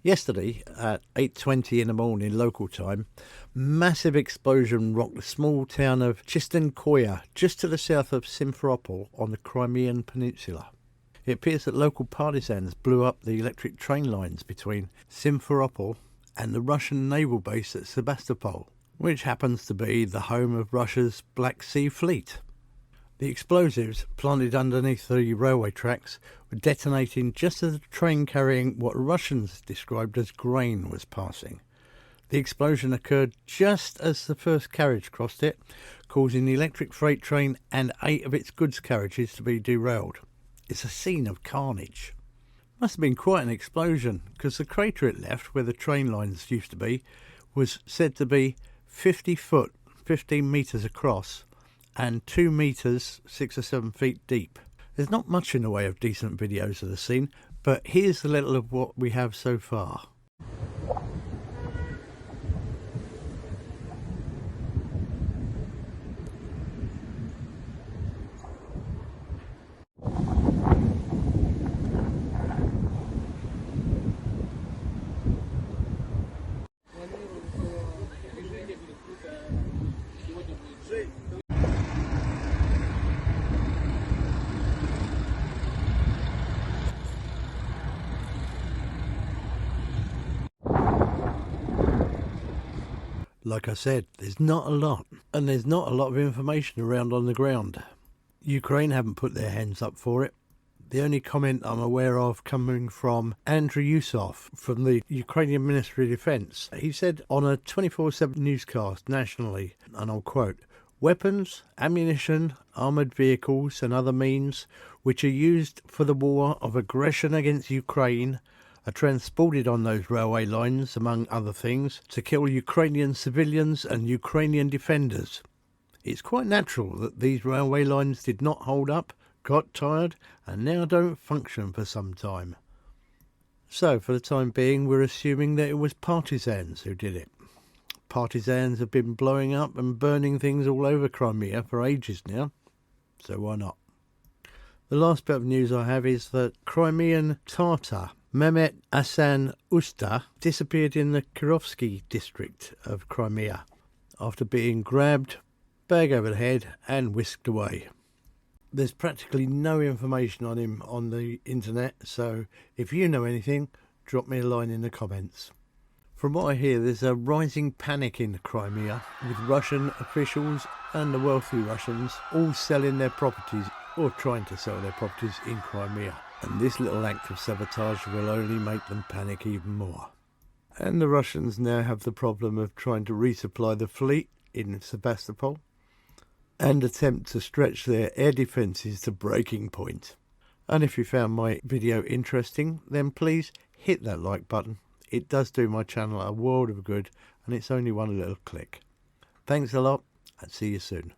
Yesterday at 8:20 in the morning local time, massive explosion rocked the small town of Chistenkoye just to the south of Simferopol on the Crimean peninsula. It appears that local partisans blew up the electric train lines between Simferopol and the Russian Naval base at Sevastopol, which happens to be the home of Russia's Black Sea Fleet. The explosives planted underneath the railway tracks were detonating just as the train carrying what Russians described as grain was passing. The explosion occurred just as the first carriage crossed it, causing the electric freight train and 8 of its goods carriages to be derailed. It's a scene of carnage. Must have been quite an explosion, because the crater it left, where the train lines used to be, was said to be 50 foot, 15 metres across, and 2 metres, 6 or 7 feet deep. There's not much in the way of decent videos of the scene, but here's a little of what we have so far. Like I said, there's not a lot, and there's not a lot of information around on the ground. Ukraine haven't put their hands up for it. The only comment I'm aware of coming from Andriy Yusov from the Ukrainian Ministry of Defence. He said on a 24/7 newscast nationally, and I'll quote, "Weapons, ammunition, armoured vehicles and other means which are used for the war of aggression against Ukraine are transported on those railway lines, among other things, to kill Ukrainian civilians and Ukrainian defenders. It's quite natural that these railway lines did not hold up, got tired, and now don't function for some time." So, for the time being, we're assuming that it was partisans who did it. Partisans have been blowing up and burning things all over Crimea for ages now, so why not? The last bit of news I have is that Crimean Tatar Mehmet Asan-ust disappeared in the Kirovsky district of Crimea after being grabbed, bag over the head and whisked away. There's practically no information on him on the internet, so if you know anything, drop me a line in the comments. From what I hear, there's a rising panic in Crimea, with Russian officials and the wealthy Russians all selling their properties or trying to sell their properties in Crimea. And this little act of sabotage will only make them panic even more. And the Russians now have the problem of trying to resupply the fleet in Sevastopol and attempt to stretch their air defences to breaking point. And if you found my video interesting, then please hit that like button. It does do my channel a world of good, and it's only one little click. Thanks a lot, and see you soon.